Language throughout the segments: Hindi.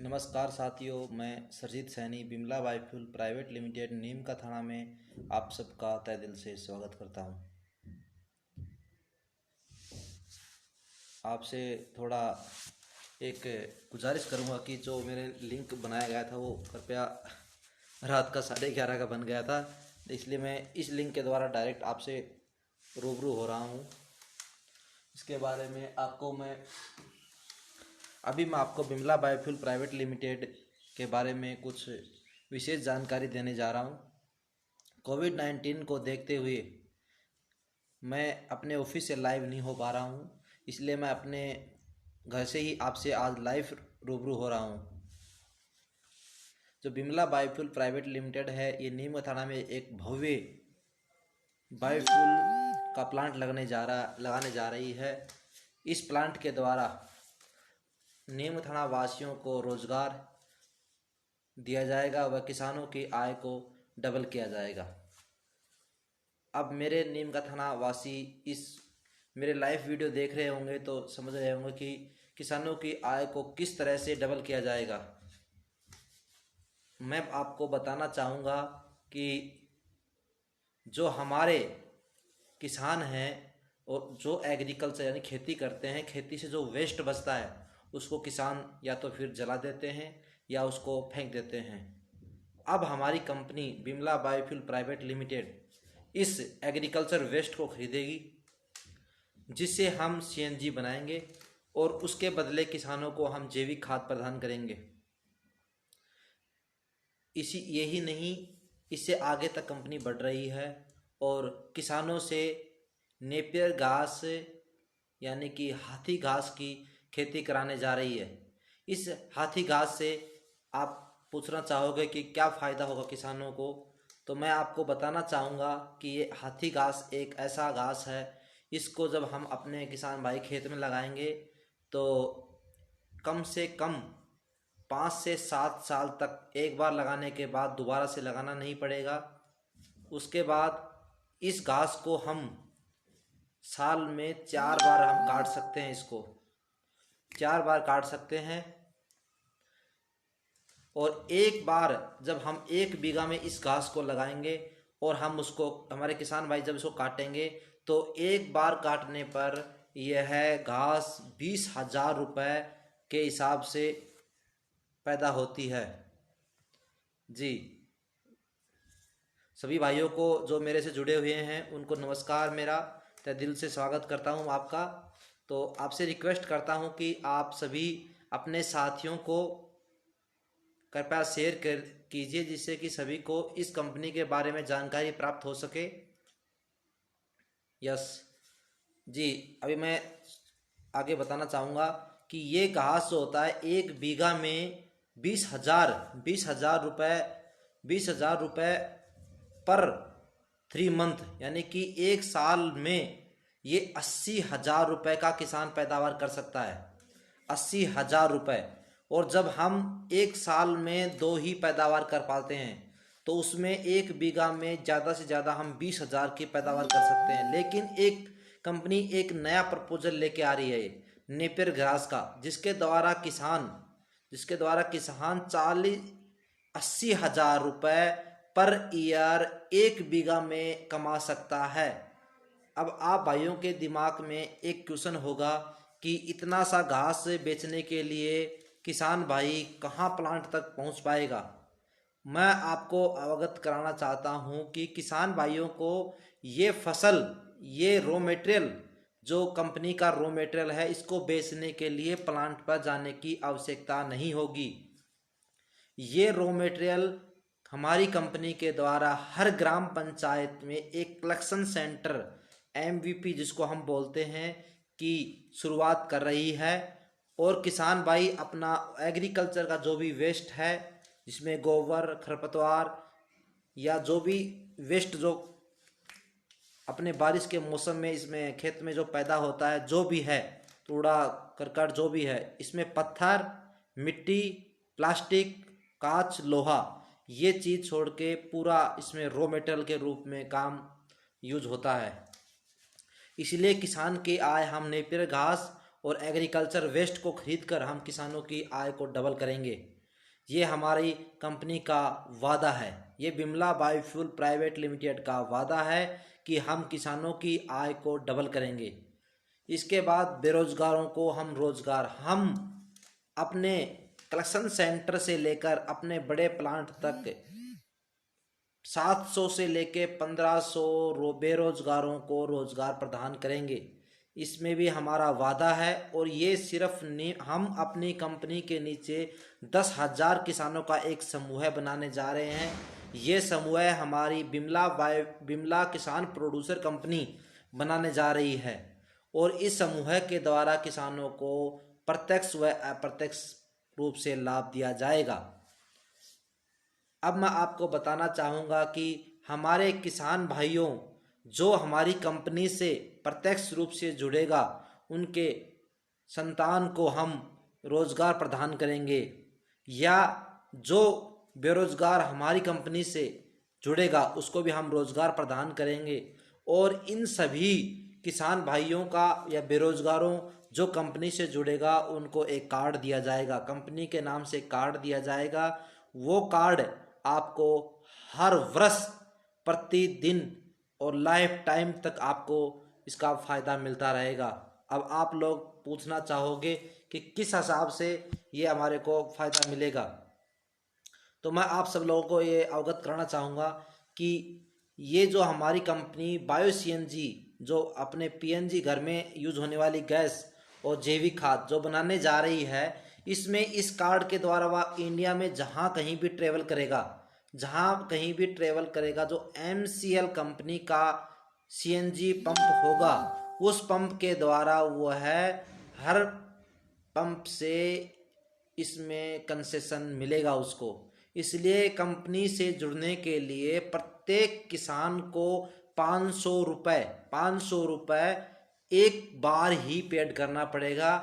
नमस्कार साथियों, मैं Sarjeet Saini Bimla biofuel private limited Neem ka Thana में आप सबका तहे दिल से स्वागत करता हूं। आपसे थोड़ा एक गुजारिश करूंगा कि जो मेरे लिंक बनाया गया था वो कृपया रात का 11:30 का बन गया था, इसलिए मैं इस लिंक के द्वारा डायरेक्ट आपसे रूबरू हो रहा हूं। इसके बारे में अभी मैं आपको बिमला बायोफ्यूल प्राइवेट लिमिटेड के बारे में कुछ विशेष जानकारी देने जा रहा हूं। कोविड-19 को देखते हुए मैं अपने ऑफिस से लाइव नहीं हो पा रहा हूं, इसलिए मैं अपने घर से ही आपसे आज लाइव रूबरू हो रहा हूं। जो बिमला बायोफ्यूल प्राइवेट लिमिटेड है, ये नीम थाना में एक भव्य बायोफ्यूल का प्लांट लगाने जा रही है। इस प्लांट के द्वारा नीम थाना वासियों को रोजगार दिया जाएगा व किसानों की आय को डबल किया जाएगा। अब मेरे नीम का थाना वासी इस मेरे लाइव वीडियो देख रहे होंगे तो समझ रहे होंगे कि किसानों की आय को किस तरह से डबल किया जाएगा। मैं आपको बताना चाहूँगा कि जो हमारे किसान हैं और जो एग्रीकल्चर यानी खेती करते हैं, खेती से जो वेस्ट बचता है उसको किसान या तो फिर जला देते हैं या उसको फेंक देते हैं। अब हमारी company Bimla biofuel private limited इस एग्रीकल्चर वेस्ट को खरीदेगी, जिससे हम सीएनजी बनाएंगे और उसके बदले किसानों को हम जैविक खाद प्रदान करेंगे। यही नहीं, इससे आगे तक कंपनी बढ़ रही है और किसानों से नेपियर घास यानी कि हाथी घास की खेती कराने जा रही है। इस हाथी घास से आप पूछना चाहोगे कि क्या फ़ायदा होगा किसानों को, तो मैं आपको बताना चाहूँगा कि ये हाथी घास एक ऐसा घास है, इसको जब हम अपने किसान भाई खेत में लगाएंगे तो कम से कम 5 से 7 साल तक एक बार लगाने के बाद दोबारा से लगाना नहीं पड़ेगा। उसके बाद इस घास को हम साल में 4 बार हम काट सकते हैं, इसको 4 बार काट सकते हैं। और एक बार जब हम 1 बीघा में इस घास को लगाएंगे और हम उसको हमारे किसान भाई जब इसको काटेंगे तो एक बार काटने पर यह घास 20,000 रुपये के हिसाब से पैदा होती है। जी, सभी भाइयों को जो मेरे से जुड़े हुए हैं उनको नमस्कार, मेरा तहे दिल से स्वागत करता हूं आपका। तो आपसे रिक्वेस्ट करता हूं कि आप सभी अपने साथियों को कृपया शेयर कीजिए, जिससे कि सभी को इस कंपनी के बारे में जानकारी प्राप्त हो सके। यस जी, अभी मैं आगे बताना चाहूँगा कि ये घास जो होता है 1 बीघा में 20,000 रुपये पर 3 मंथ यानी कि 1 साल में ये 80,000 रुपये का किसान पैदावार कर सकता है। 80,000 रुपये। और जब हम 1 साल में 2 ही पैदावार कर पाते हैं तो उसमें 1 बीघा में ज़्यादा से ज़्यादा हम 20,000 की पैदावार कर सकते हैं। लेकिन एक कंपनी एक नया प्रपोजल लेके आ रही है नेपियर घास का, जिसके द्वारा किसान 80,000 रुपये पर ईयर 1 बीघा में कमा सकता है। अब आप भाइयों के दिमाग में एक क्वेश्चन होगा कि इतना सा घास बेचने के लिए किसान भाई कहाँ प्लांट तक पहुँच पाएगा। मैं आपको अवगत कराना चाहता हूँ कि किसान भाइयों को ये फसल, ये रॉ मटेरियल, जो कंपनी का रॉ मटेरियल है, इसको बेचने के लिए प्लांट पर जाने की आवश्यकता नहीं होगी। ये रॉ मटेरियल हमारी कंपनी के द्वारा हर ग्राम पंचायत में एक कलेक्शन सेंटर MVP जिसको हम बोलते हैं कि शुरुआत कर रही है। और किसान भाई अपना एग्रीकल्चर का जो भी वेस्ट है, जिसमें गोबर, खरपतवार या जो भी वेस्ट जो अपने बारिश के मौसम में इसमें खेत में जो पैदा होता है, जो भी है कूड़ा करकट जो भी है, इसमें पत्थर, मिट्टी, प्लास्टिक, कांच, लोहा, ये चीज़ छोड़ के पूरा इसमें रॉ मटेरियल के रूप में काम यूज होता है। इसलिए किसान की आय हम नेपियर घास और एग्रीकल्चर वेस्ट को खरीदकर हम किसानों की आय को डबल करेंगे। ये हमारी कंपनी का वादा है, ये बिमला बायोफ्यूल प्राइवेट लिमिटेड का वादा है कि हम किसानों की आय को डबल करेंगे। इसके बाद बेरोजगारों को हम रोजगार, हम अपने कलेक्शन सेंटर से लेकर अपने बड़े प्लांट तक 700 से लेके 1500 बेरोजगारों को रोजगार प्रदान करेंगे। इसमें भी हमारा वादा है। और ये सिर्फ हम अपनी कंपनी के नीचे 10,000 किसानों का एक समूह बनाने जा रहे हैं। ये समूह हमारी बिमला किसान प्रोड्यूसर कंपनी बनाने जा रही है और इस समूह के द्वारा किसानों को प्रत्यक्ष व अप्रत्यक्ष रूप से लाभ दिया जाएगा। अब मैं आपको बताना चाहूँगा कि हमारे किसान भाइयों जो हमारी कंपनी से प्रत्यक्ष रूप से जुड़ेगा उनके संतान को हम रोजगार प्रदान करेंगे, या जो बेरोजगार हमारी कंपनी से जुड़ेगा उसको भी हम रोजगार प्रदान करेंगे। और इन सभी किसान भाइयों का या बेरोजगारों जो कंपनी से जुड़ेगा उनको एक कार्ड दिया जाएगा, कंपनी के नाम से कार्ड दिया जाएगा। वो कार्ड आपको हर वर्ष प्रतिदिन और लाइफ टाइम तक आपको इसका फ़ायदा मिलता रहेगा। अब आप लोग पूछना चाहोगे कि किस हिसाब से ये हमारे को फ़ायदा मिलेगा, तो मैं आप सब लोगों को ये अवगत कराना चाहूँगा कि ये जो हमारी कंपनी बायो सीएनजी जो अपने पीएनजी घर में यूज होने वाली गैस और जैविक खाद जो बनाने जा रही है, इसमें इस कार्ड के द्वारा वह इंडिया में जहाँ कहीं भी ट्रेवल करेगा जो MCL कंपनी का CNG पंप होगा, उस पंप के द्वारा वो है हर पंप से इसमें कंसेशन मिलेगा उसको। इसलिए कंपनी से जुड़ने के लिए प्रत्येक किसान को 500 रुपये एक बार ही पेड करना पड़ेगा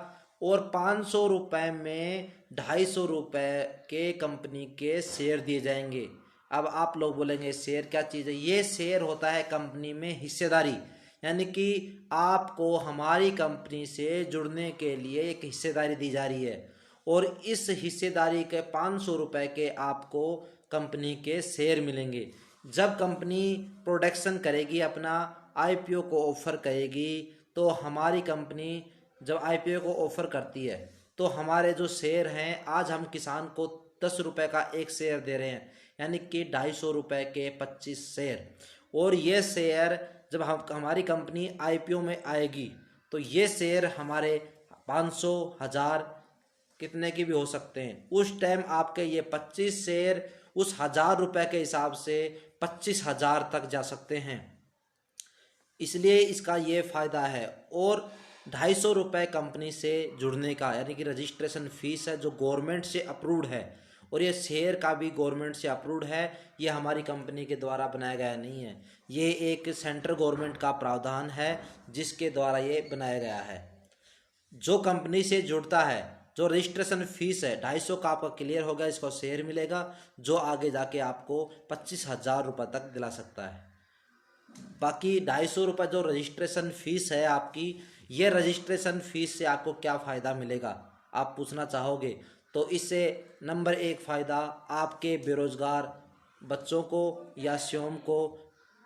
और 500 रुपये में 250 रुपये के कंपनी के शेयर दिए जाएंगे। अब आप लोग बोलेंगे शेयर क्या चीज़ है? ये शेयर होता है कंपनी में हिस्सेदारी, यानी कि आपको हमारी कंपनी से जुड़ने के लिए एक हिस्सेदारी दी जा रही है और इस हिस्सेदारी के 500 रुपये के आपको कंपनी के शेयर मिलेंगे। जब कंपनी प्रोडक्शन करेगी, अपना IPO को ऑफर करेगी, तो हमारी कंपनी जब IPO को ऑफर करती है तो हमारे जो शेयर हैं, आज हम किसान को 10 रुपये का एक शेयर दे रहे हैं, यानी कि 250 रुपये के 25 शेयर। और ये शेयर जब हमारी कंपनी IPO में आएगी तो ये शेयर हमारे 500, 1000 कितने की भी हो सकते हैं। उस टाइम आपके ये 25 शेयर उस 1000 रुपये के हिसाब से 25,000 तक जा सकते हैं। इसलिए इसका ये फ़ायदा है। और 250 रुपये कंपनी से जुड़ने का, यानी कि रजिस्ट्रेशन फ़ीस है जो गवर्नमेंट से अप्रूव्ड है, और ये शेयर का भी गवर्नमेंट से अप्रूव्ड है। ये हमारी कंपनी के द्वारा बनाया गया नहीं है, ये एक सेंट्रल गवर्नमेंट का प्रावधान है जिसके द्वारा ये बनाया गया है। जो कंपनी से जुड़ता है, जो रजिस्ट्रेशन फ़ीस है 250 का आपका क्लियर होगा, इसको शेयर मिलेगा जो आगे जाके आपको 25,000 रुपये तक दिला सकता है। बाकी 250 रुपये जो रजिस्ट्रेशन फ़ीस है आपकी, ये रजिस्ट्रेशन फ़ीस से आपको क्या फ़ायदा मिलेगा आप पूछना चाहोगे। तो इससे नंबर 1 फ़ायदा आपके बेरोज़गार बच्चों को या स्वयं को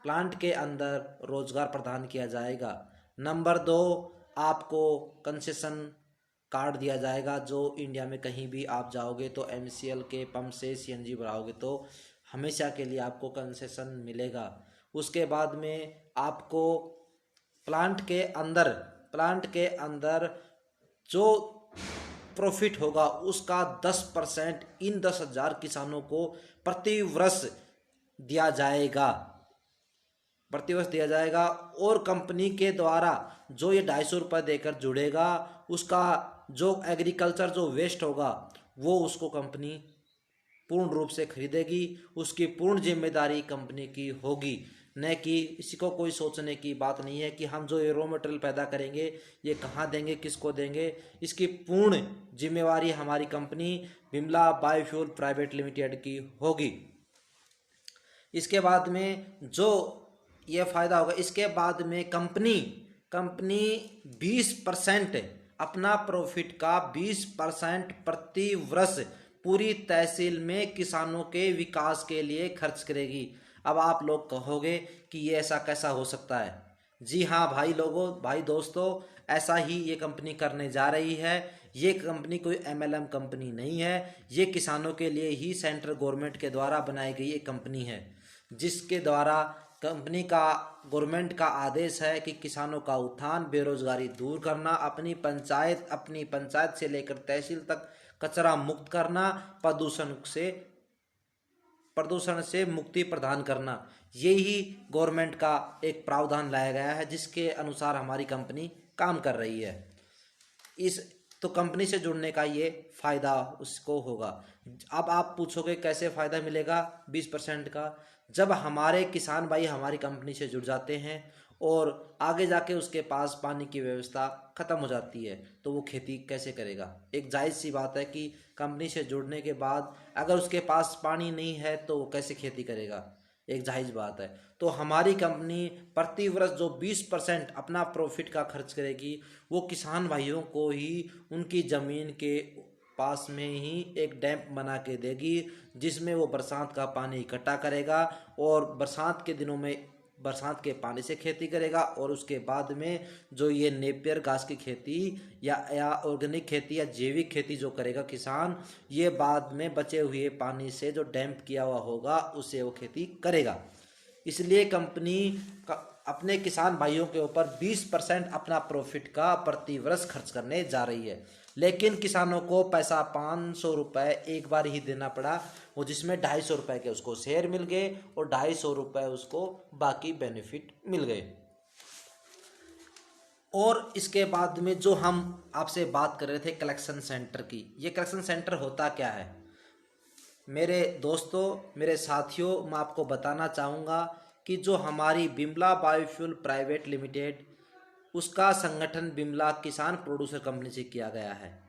प्लांट के अंदर रोज़गार प्रदान किया जाएगा। नंबर 2 आपको कंसेशन कार्ड दिया जाएगा, जो इंडिया में कहीं भी आप जाओगे तो MCL के पंप से CNG भराओगे तो हमेशा के लिए आपको कंसेशन मिलेगा। उसके बाद में आपको प्लांट के अंदर जो प्रॉफिट होगा उसका 10% इन 10,000 किसानों को प्रतिवर्ष दिया जाएगा और कंपनी के द्वारा जो ये 250 रुपये देकर जुड़ेगा उसका जो एग्रीकल्चर जो वेस्ट होगा वो उसको कंपनी पूर्ण रूप से खरीदेगी, उसकी पूर्ण जिम्मेदारी कंपनी की होगी। न कि इसी को कोई सोचने की बात नहीं है कि हम जो ये रॉ मटेरियल पैदा करेंगे ये कहाँ देंगे, किसको देंगे, इसकी पूर्ण जिम्मेवारी हमारी company Bimla biofuel private limited की होगी। इसके बाद में जो ये फ़ायदा होगा, इसके बाद में कंपनी 20% अपना प्रॉफिट का 20% प्रति वर्ष पूरी तहसील में किसानों के विकास के लिए खर्च करेगी। अब आप लोग कहोगे कि ये ऐसा कैसा हो सकता है। जी हाँ भाई लोगों, भाई दोस्तों, ऐसा ही ये कंपनी करने जा रही है। ये कंपनी कोई एमएलएम कंपनी नहीं है, ये किसानों के लिए ही सेंट्रल गवर्नमेंट के द्वारा बनाई गई एक कंपनी है, जिसके द्वारा कंपनी का गवर्नमेंट का आदेश है कि किसानों का उत्थान, बेरोजगारी दूर करना, अपनी पंचायत से लेकर तहसील तक कचरा मुक्त करना, प्रदूषण से मुक्ति प्रदान करना, यही गवर्नमेंट का एक प्रावधान लाया गया है, जिसके अनुसार हमारी कंपनी काम कर रही है। इस तो कंपनी से जुड़ने का ये फ़ायदा उसको होगा। अब आप पूछोगे कैसे फ़ायदा मिलेगा 20% का। जब हमारे किसान भाई हमारी कंपनी से जुड़ जाते हैं और आगे जाके उसके पास पानी की व्यवस्था ख़त्म हो जाती है, तो वो खेती कैसे करेगा। एक जायज़ सी बात है कि कंपनी से जुड़ने के बाद अगर उसके पास पानी नहीं है तो वो कैसे खेती करेगा, एक जायज़ बात है। तो हमारी कंपनी प्रति वर्ष जो 20% अपना प्रॉफिट का खर्च करेगी, वो किसान भाइयों को ही उनकी ज़मीन के पास में ही एक डैम बना के देगी, जिसमें वो बरसात का पानी इकट्ठा करेगा और बरसात के दिनों में बरसात के पानी से खेती करेगा। और उसके बाद में जो ये नेपियर घास की खेती या ऑर्गेनिक खेती या जैविक खेती जो करेगा किसान, ये बाद में बचे हुए पानी से जो डैम्प किया हुआ होगा उससे वो खेती करेगा। इसलिए कंपनी अपने किसान भाइयों के ऊपर 20% अपना प्रॉफिट का प्रति वर्ष खर्च करने जा रही है। लेकिन किसानों को पैसा 500 रुपये एक बार ही देना पड़ा, वो जिसमें 250 रुपये के उसको शेयर मिल गए और 250 रुपये उसको बाकी बेनिफिट मिल गए। और इसके बाद में जो हम आपसे बात कर रहे थे कलेक्शन सेंटर की, ये कलेक्शन सेंटर होता क्या है मेरे दोस्तों, मेरे साथियों, मैं आपको बताना चाहूँगा कि जो हमारी बिमला बायोफ्यूल प्राइवेट लिमिटेड, उसका संगठन बिमला किसान प्रोड्यूसर कंपनी से किया गया है।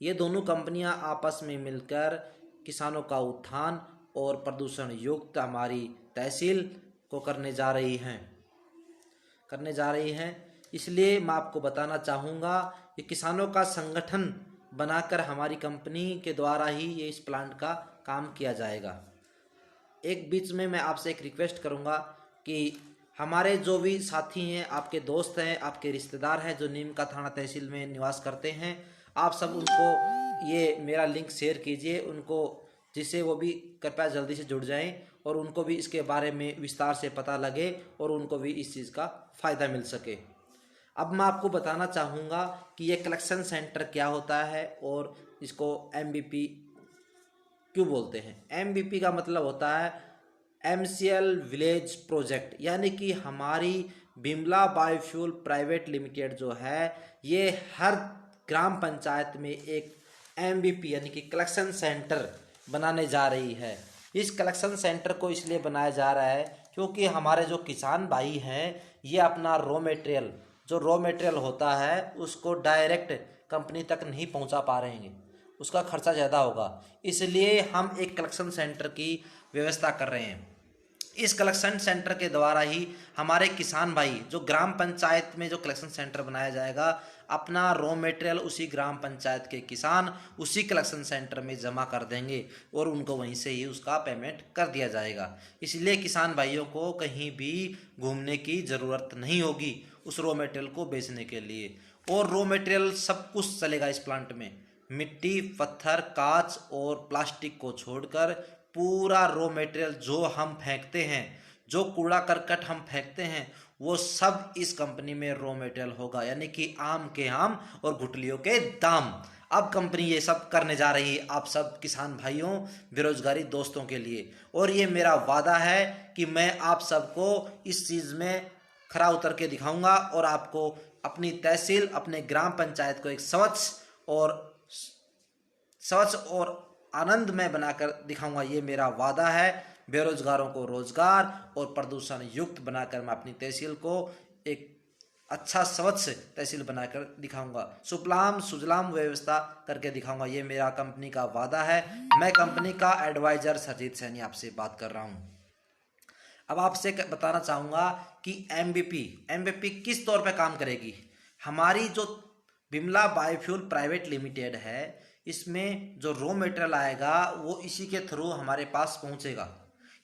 ये दोनों कंपनियां आपस में मिलकर किसानों का उत्थान और प्रदूषण युक्त हमारी तहसील को करने जा रही हैं। इसलिए मैं आपको बताना चाहूँगा कि किसानों का संगठन बनाकर हमारी कंपनी के द्वारा ही ये इस प्लांट का काम किया जाएगा। एक बीच में मैं आपसे एक रिक्वेस्ट करूँगा कि हमारे जो भी साथी हैं, आपके दोस्त हैं, आपके रिश्तेदार हैं जो नीम का थाना तहसील में निवास करते हैं, आप सब उनको ये मेरा लिंक शेयर कीजिए उनको, जिससे वो भी कृपया जल्दी से जुड़ जाएं और उनको भी इसके बारे में विस्तार से पता लगे और उनको भी इस चीज़ का फ़ायदा मिल सके। अब मैं आपको बताना चाहूँगा कि ये कलेक्शन सेंटर क्या होता है और इसको MVP क्यों बोलते हैं। MVP का मतलब होता है MCL विलेज प्रोजेक्ट, यानी कि हमारी बिमला बायोफ्यूल प्राइवेट लिमिटेड जो है, ये हर ग्राम पंचायत में एक MVP यानी कि कलेक्शन सेंटर बनाने जा रही है। इस कलेक्शन सेंटर को इसलिए बनाया जा रहा है क्योंकि हमारे जो किसान भाई हैं, ये अपना रॉ मटेरियल होता है उसको डायरेक्ट कंपनी तक नहीं पहुंचा पा रहे हैं, उसका खर्चा ज़्यादा होगा। इसलिए हम एक कलेक्शन सेंटर की व्यवस्था कर रहे हैं। इस कलेक्शन सेंटर के द्वारा ही हमारे किसान भाई, जो ग्राम पंचायत में जो कलेक्शन सेंटर बनाया जाएगा, अपना रॉ मटेरियल उसी ग्राम पंचायत के किसान उसी कलेक्शन सेंटर में जमा कर देंगे और उनको वहीं से ही उसका पेमेंट कर दिया जाएगा। इसलिए किसान भाइयों को कहीं भी घूमने की ज़रूरत नहीं होगी उस रॉ मटेरियल को बेचने के लिए। और रॉ मटेरियल सब कुछ चलेगा इस प्लांट में, मिट्टी, पत्थर, कांच और प्लास्टिक को छोड़कर पूरा रॉ मटेरियल जो हम फेंकते हैं, जो कूड़ा करकट हम फेंकते हैं, वो सब इस कंपनी में रॉ मटेरियल होगा, यानी कि आम के आम और गुठलियों के दाम। अब कंपनी ये सब करने जा रही है आप सब किसान भाइयों, बेरोजगारी दोस्तों के लिए। और ये मेरा वादा है कि मैं आप सबको इस चीज़ में खरा उतर के दिखाऊंगा और आपको अपनी तहसील, अपने ग्राम पंचायत को एक स्वच्छ और आनंदमय बनाकर दिखाऊंगा, ये मेरा वादा है। बेरोजगारों को रोजगार और प्रदूषण युक्त बनाकर मैं अपनी तहसील को एक अच्छा स्वच्छ तहसील बनाकर दिखाऊंगा, सुफलाम सुजलाम व्यवस्था करके दिखाऊंगा, ये मेरा कंपनी का वादा है। मैं कंपनी का एडवाइजर सरजीत सैनी आपसे बात कर रहा हूँ। अब आपसे बताना चाहूँगा कि MVP किस तौर पे काम करेगी। हमारी जो बिमला बायोफ्यूल प्राइवेट लिमिटेड है, इसमें जो रॉ मटेरियल आएगा वो इसी के थ्रू हमारे पास पहुंचेगा।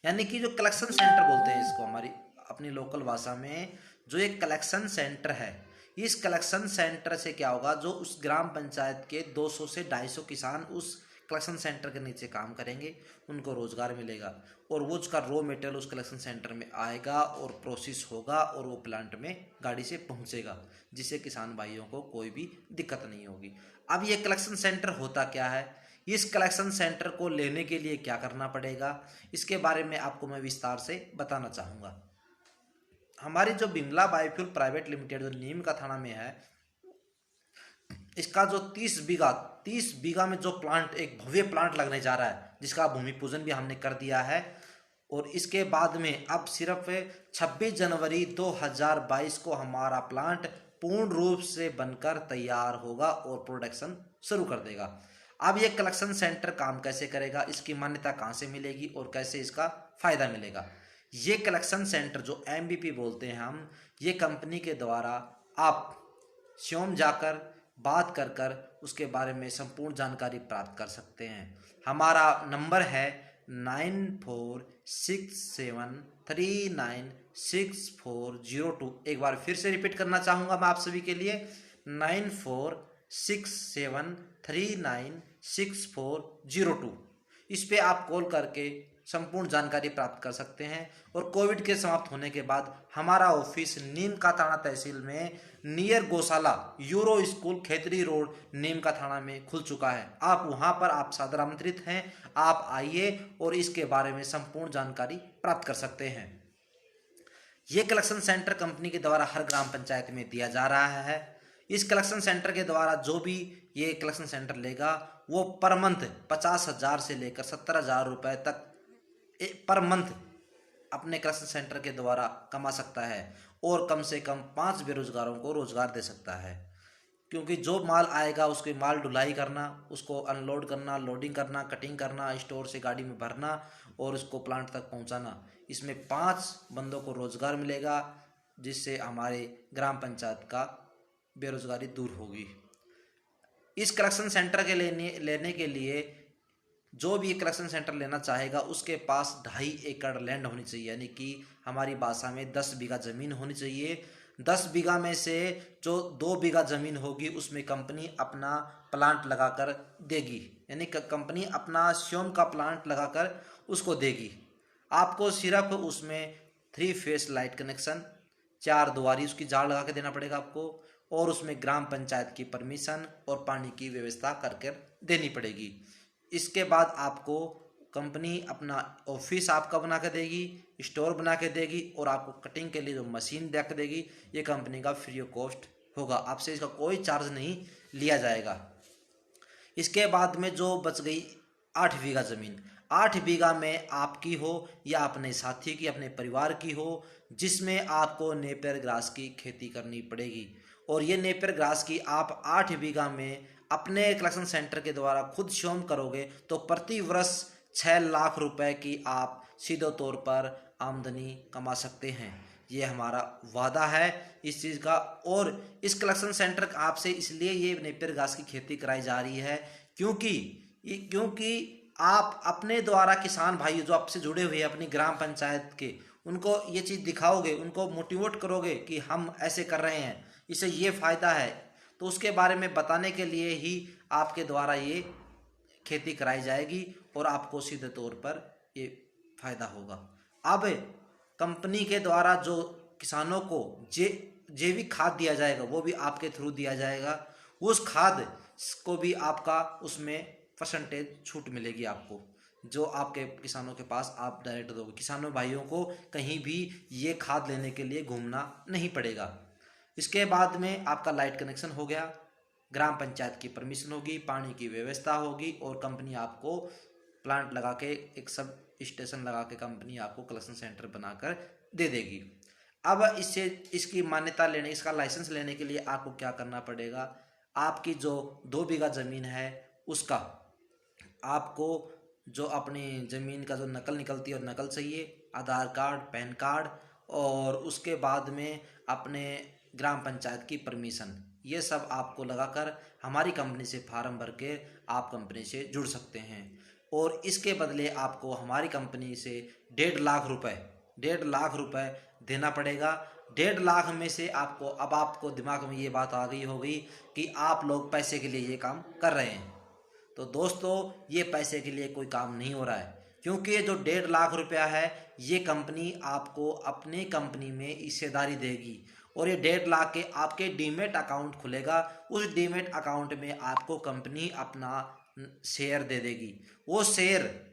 यानी कि जो कलेक्शन सेंटर बोलते हैं इसको हमारी अपनी लोकल भाषा में, जो एक कलेक्शन सेंटर है, इस कलेक्शन सेंटर से क्या होगा, जो उस ग्राम पंचायत के 200 से 250 किसान उस कलेक्शन सेंटर के नीचे काम करेंगे, उनको रोजगार मिलेगा और वो उसका रॉ मटेरियल उस कलेक्शन सेंटर में आएगा और प्रोसेस होगा और वो प्लांट में गाड़ी से पहुंचेगा, जिससे किसान भाइयों को कोई भी दिक्कत नहीं होगी। अब ये कलेक्शन सेंटर होता क्या है, इस कलेक्शन सेंटर को लेने के लिए क्या करना पड़ेगा, इसके बारे में आपको मैं विस्तार से बताना चाहूँगा। हमारी जो बिमला बायोफ्यूल प्राइवेट लिमिटेड जो नीम का थाना में है, इसका जो 30 बीघा में जो प्लांट, एक भव्य प्लांट लगने जा रहा है, जिसका भूमि पूजन भी हमने कर दिया है, और इसके बाद में अब सिर्फ 26 जनवरी 2022 को हमारा प्लांट पूर्ण रूप से बनकर तैयार होगा और प्रोडक्शन शुरू कर देगा। अब ये कलेक्शन सेंटर काम कैसे करेगा, इसकी मान्यता कहाँ से मिलेगी और कैसे इसका फायदा मिलेगा। ये कलेक्शन सेंटर जो एमबीपी बोलते हैं हम, ये कंपनी के द्वारा आप स्वयं जाकर बात कर कर उसके बारे में संपूर्ण जानकारी प्राप्त कर सकते हैं। हमारा नंबर है 9467396402। एक बार फिर से रिपीट करना चाहूँगा मैं आप सभी के लिए, 9467396402। इस पे आप कॉल करके संपूर्ण जानकारी प्राप्त कर सकते हैं। और कोविड के समाप्त होने के बाद हमारा ऑफिस नीम का थाना तहसील में नियर गौशाला यूरो स्कूल खेतरी रोड नीम का थाना में खुल चुका है। आप वहां पर आप सादर आमंत्रित हैं, आप आइए और इसके बारे में संपूर्ण जानकारी प्राप्त कर सकते हैं। ये कलेक्शन सेंटर कंपनी के द्वारा हर ग्राम पंचायत में दिया जा रहा है। इस कलेक्शन सेंटर के द्वारा जो भी ये कलेक्शन सेंटर लेगा वो पर मंथ 50,000 से लेकर 70,000 रुपए तक पर मंथ अपने कलेक्शन सेंटर के द्वारा कमा सकता है और कम से कम 5 बेरोजगारों को रोजगार दे सकता है। क्योंकि जो माल आएगा उसके माल ढुलाई करना, उसको अनलोड करना, लोडिंग करना, कटिंग करना, स्टोर से गाड़ी में भरना और उसको प्लांट तक पहुंचाना, इसमें 5 बंदों को रोजगार मिलेगा, जिससे हमारे ग्राम पंचायत का बेरोजगारी दूर होगी। इस कलेक्शन सेंटर के लेने के लिए जो भी कलेक्शन सेंटर लेना चाहेगा उसके पास 2.5 एकड़ लैंड होनी चाहिए, यानी कि हमारी भाषा में 10 बीघा ज़मीन होनी चाहिए। 10 बीघा में से जो 2 बीघा ज़मीन होगी उसमें कंपनी अपना प्लांट लगाकर देगी, यानी कंपनी अपना स्वयं का प्लांट लगाकर उसको देगी। आपको सिर्फ उसमें 3 फेस लाइट कनेक्शन, 4 दुआरी उसकी जाड़ लगा के देना पड़ेगा आपको, और उसमें ग्राम पंचायत की परमिशन और पानी की व्यवस्था करके देनी पड़ेगी। इसके बाद आपको कंपनी अपना ऑफिस आपका बना के देगी, स्टोर बना के देगी और आपको कटिंग के लिए जो मशीन दे के देगी, ये कंपनी का फ्री ऑफ कॉस्ट होगा, आपसे इसका कोई चार्ज नहीं लिया जाएगा। इसके बाद में जो बच गई 8 बीघा ज़मीन, 8 बीघा में आपकी हो या अपने साथी की, अपने परिवार की हो, जिसमें आपको नेपियर ग्रास की खेती करनी पड़ेगी। और ये नेपियर ग्रास की आप 8 बीघा में अपने कलेक्शन सेंटर के द्वारा खुद स्वयं करोगे तो प्रति वर्ष 6 लाख रुपए की आप सीधे तौर पर आमदनी कमा सकते हैं। ये हमारा वादा है इस चीज़ का। और इस कलेक्शन सेंटर आपसे इसलिए ये नेपियर घास की खेती कराई जा रही है क्योंकि आप अपने द्वारा किसान भाई जो आपसे जुड़े हुए हैं अपनी ग्राम पंचायत के, उनको ये चीज़ दिखाओगे, उनको मोटिवेट करोगे कि हम ऐसे कर रहे हैं, इससे ये फ़ायदा है, तो उसके बारे में बताने के लिए ही आपके द्वारा ये खेती कराई जाएगी और आपको सीधे तौर पर ये फ़ायदा होगा। अब कंपनी के द्वारा जो किसानों को जैविक खाद दिया जाएगा वो भी आपके थ्रू दिया जाएगा, उस खाद को भी आपका उसमें परसेंटेज छूट मिलेगी आपको, जो आपके किसानों के पास आप डायरेक्ट दोगे। किसानों भाइयों को कहीं भी ये खाद लेने के लिए घूमना नहीं पड़ेगा। इसके बाद में आपका लाइट कनेक्शन हो गया, ग्राम पंचायत की परमिशन होगी, पानी की व्यवस्था होगी और कंपनी आपको प्लांट लगा के एक सब स्टेशन लगा के कंपनी आपको कलेक्शन सेंटर बनाकर दे देगी। अब इसकी मान्यता लेने, इसका लाइसेंस लेने के लिए आपको क्या करना पड़ेगा, आपकी जो 2 बीघा ज़मीन है उसका आपको जो अपनी ज़मीन का जो नकल निकलती है और नकल चाहिए, आधार कार्ड, पैन कार्ड, और उसके बाद में अपने ग्राम पंचायत की परमिशन, ये सब आपको लगाकर हमारी कंपनी से फार्म भर के आप कंपनी से जुड़ सकते हैं। और इसके बदले आपको हमारी कंपनी से 1.5 लाख रुपए देना पड़ेगा। 1.5 लाख में से आपको, अब आपको दिमाग में ये बात आ गई होगी कि आप लोग पैसे के लिए ये काम कर रहे हैं। तो दोस्तों, ये पैसे के लिए कोई काम नहीं हो रहा है, क्योंकि ये जो 1.5 लाख रुपया है, ये कंपनी आपको अपनी कंपनी में हिस्सेदारी देगी और ये 1.5 लाख के आपके डीमेट अकाउंट खुलेगा। उस डीमेट अकाउंट में आपको कंपनी अपना शेयर दे देगी। वो शेयर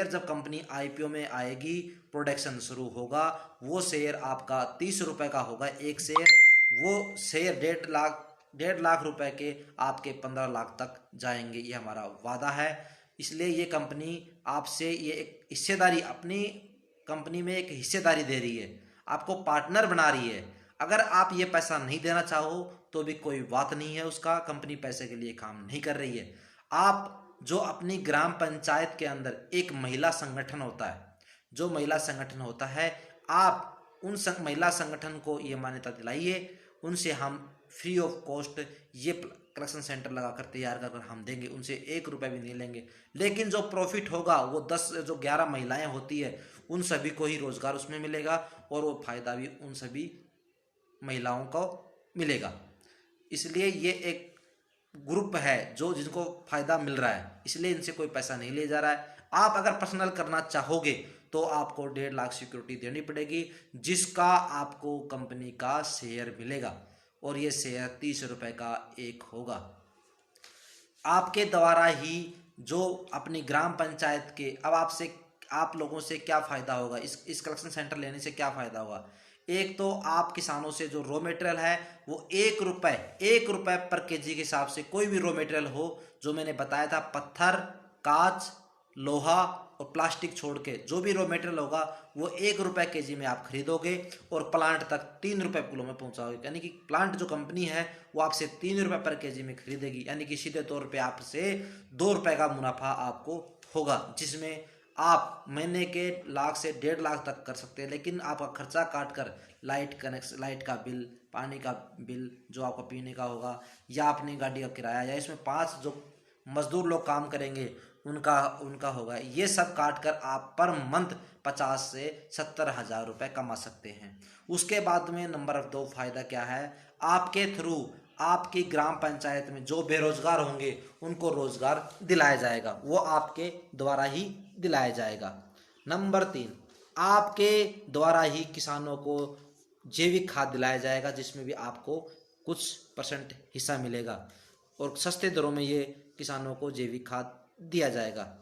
जब कंपनी आईपीओ में आएगी, प्रोडक्शन शुरू होगा, वो शेयर आपका 30 रुपये का होगा एक शेयर। वो शेयर 1.5 लाख रुपए के आपके 15 लाख तक जाएंगे, ये हमारा वादा है। इसलिए ये कंपनी आपसे ये एक हिस्सेदारी, अपनी कंपनी में एक हिस्सेदारी दे रही है, आपको पार्टनर बना रही है। अगर आप ये पैसा नहीं देना चाहो तो भी कोई बात नहीं है, उसका कंपनी पैसे के लिए काम नहीं कर रही है। आप जो अपनी ग्राम पंचायत के अंदर एक महिला संगठन होता है, जो महिला संगठन होता है, आप उन महिला संगठन को ये मान्यता दिलाइए, उनसे हम फ्री ऑफ कॉस्ट ये कलेक्शन सेंटर लगाकर तैयार कर हम देंगे, उनसे 1 रुपये भी नहीं लेंगे। लेकिन जो प्रॉफिट होगा वो 11 महिलाएं होती है, उन सभी को ही रोजगार उसमें मिलेगा और वो फायदा भी उन सभी महिलाओं को मिलेगा। इसलिए ये एक ग्रुप है जो जिनको फायदा मिल रहा है, इसलिए इनसे कोई पैसा नहीं लिया जा रहा है। आप अगर पर्सनल करना चाहोगे तो आपको 1.5 लाख सिक्योरिटी देनी पड़ेगी, जिसका आपको कंपनी का शेयर मिलेगा और ये शेयर 30 रुपये का एक होगा। आपके द्वारा ही जो अपनी ग्राम पंचायत के, अब आप लोगों से क्या फ़ायदा होगा, इस कलेक्शन सेंटर लेने से क्या फ़ायदा होगा। एक तो आप किसानों से जो रॉ मटेरियल है वो 1 रुपये पर केजी के हिसाब से, कोई भी रॉ मटेरियल हो जो मैंने बताया था, पत्थर, कांच, लोहा और प्लास्टिक छोड़ के जो भी रॉ मटेरियल होगा वो 1 रुपये केजी में आप खरीदोगे और प्लांट तक 3 रुपये किलो में पहुंचाओगे। यानी कि प्लांट जो कंपनी है वो आपसे 3 रुपये पर केजी में खरीदेगी, यानी कि सीधे तौर पे आपसे 2 रुपये का मुनाफा आपको होगा, जिसमें आप महीने के 1 लाख से 1.5 लाख तक कर सकते हैं। लेकिन आपका खर्चा काट कर लाइट का बिल, पानी का बिल जो आपका पीने का होगा, या अपनी गाड़ी का किराया, या इसमें 5 जो मजदूर लोग काम करेंगे उनका होगा, ये सब काट कर आप पर मंथ 50 से 70 हज़ार रुपये कमा सकते हैं। उसके बाद में नंबर 2 फायदा क्या है, आपके थ्रू आपकी ग्राम पंचायत में जो बेरोजगार होंगे उनको रोजगार दिलाया जाएगा, वो आपके द्वारा ही दिलाया जाएगा। नंबर 3, आपके द्वारा ही किसानों को जैविक खाद दिलाया जाएगा, जिसमें भी आपको कुछ % हिस्सा मिलेगा और सस्ते दरों में ये किसानों को जैविक खाद दिया जाएगा।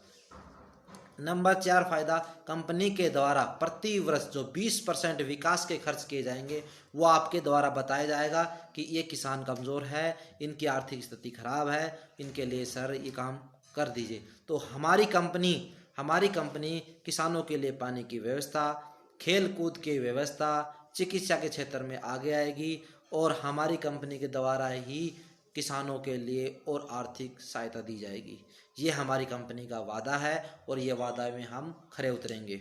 नंबर 4 फायदा, कंपनी के द्वारा प्रति वर्ष जो 20% विकास के खर्च किए जाएंगे वो आपके द्वारा बताया जाएगा कि ये किसान कमज़ोर है, इनकी आर्थिक स्थिति खराब है, इनके लिए सर ये काम कर दीजिए। तो हमारी कंपनी किसानों के लिए पानी की व्यवस्था, खेल कूद की व्यवस्था, चिकित्सा के क्षेत्र में आगे आएगी और हमारी कंपनी के द्वारा ही किसानों के लिए और आर्थिक सहायता दी जाएगी। ये हमारी कंपनी का वादा है और ये वादा में हम खरे उतरेंगे।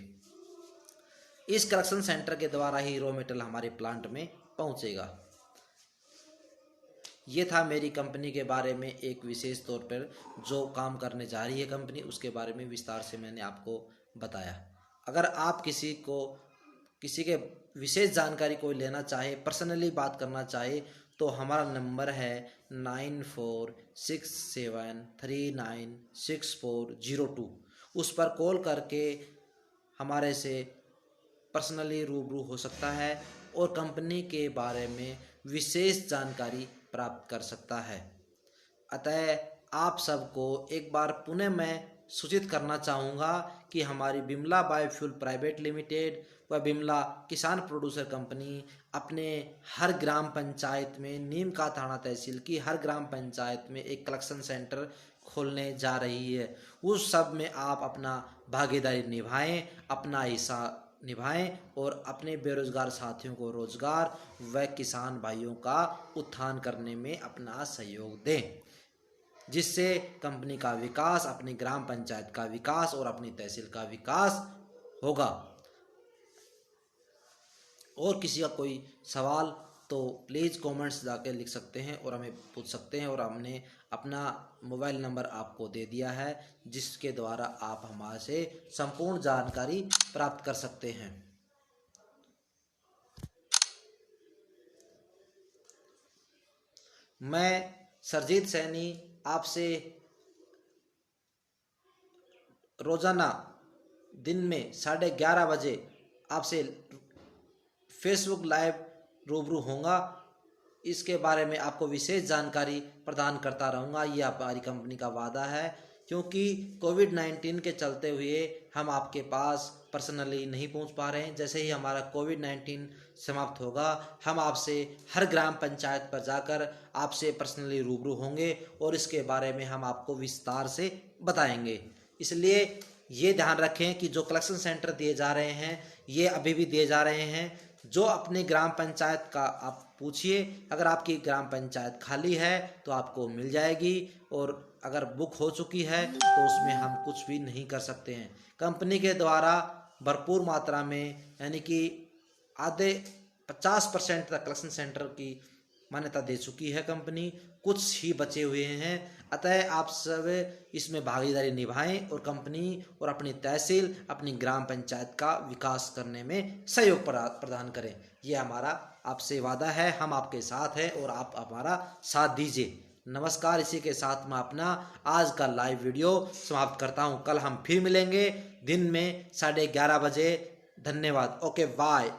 इस कलेक्शन सेंटर के द्वारा ही रॉ मटेरियल हमारे प्लांट में पहुंचेगा। ये था मेरी कंपनी के बारे में एक विशेष तौर पर जो काम करने जा रही है कंपनी, उसके बारे में विस्तार से मैंने आपको बताया। अगर आप किसी के विशेष जानकारी कोई लेना चाहे, पर्सनली बात करना चाहे, तो हमारा नंबर है 9467396402। उस पर कॉल करके हमारे से पर्सनली रूबरू हो सकता है और कंपनी के बारे में विशेष जानकारी प्राप्त कर सकता है। अतः आप सबको एक बार पुनः मैं सूचित करना चाहूँगा कि हमारी बिमला बायोफ्यूल प्राइवेट लिमिटेड व बिमला किसान प्रोड्यूसर कंपनी अपने हर ग्राम पंचायत में, नीम का थाना तहसील की हर ग्राम पंचायत में एक कलेक्शन सेंटर खोलने जा रही है। उस सब में आप अपना भागीदारी निभाएं, अपना हिस्सा निभाएं और अपने बेरोजगार साथियों को रोजगार व किसान भाइयों का उत्थान करने में अपना सहयोग दें, जिससे कंपनी का विकास, अपनी ग्राम पंचायत का विकास और अपनी तहसील का विकास होगा। और किसी का कोई सवाल तो प्लीज़ कमेंट्स जाके लिख सकते हैं और हमें पूछ सकते हैं, और हमने अपना मोबाइल नंबर आपको दे दिया है जिसके द्वारा आप हमारे से संपूर्ण जानकारी प्राप्त कर सकते हैं। मैं सरजीत सैनी आपसे रोज़ाना दिन में 11:30 बजे आपसे फेसबुक लाइव रूबरू होऊंगा। इसके बारे में आपको विशेष जानकारी प्रदान करता रहूँगा, ये हमारी कंपनी का वादा है। क्योंकि कोविड-19 के चलते हुए हम आपके पास पर्सनली नहीं पहुंच पा रहे हैं। जैसे ही हमारा कोविड-19 समाप्त होगा, हम आपसे हर ग्राम पंचायत पर जाकर आपसे पर्सनली रूबरू होंगे और इसके बारे में हम आपको विस्तार से बताएंगे। इसलिए ये ध्यान रखें कि जो कलेक्शन सेंटर दिए जा रहे हैं ये अभी भी दिए जा रहे हैं। जो अपने ग्राम पंचायत का आप पूछिए, अगर आपकी ग्राम पंचायत खाली है तो आपको मिल जाएगी, और अगर बुक हो चुकी है तो उसमें हम कुछ भी नहीं कर सकते हैं। कंपनी के द्वारा भरपूर मात्रा में, यानी कि आधे 50% तक कलेक्शन सेंटर की मान्यता दे चुकी है कंपनी, कुछ ही बचे हुए हैं। अतः आप सब इसमें भागीदारी निभाएं और कंपनी और अपनी तहसील, अपनी ग्राम पंचायत का विकास करने में सहयोग प्रदान करें। ये हमारा आपसे वादा है, हम आपके साथ हैं और आप हमारा साथ दीजिए। नमस्कार। इसी के साथ मैं अपना आज का लाइव वीडियो समाप्त करता हूँ। कल हम फिर मिलेंगे दिन में 11:30 बजे। धन्यवाद। Okay, bye.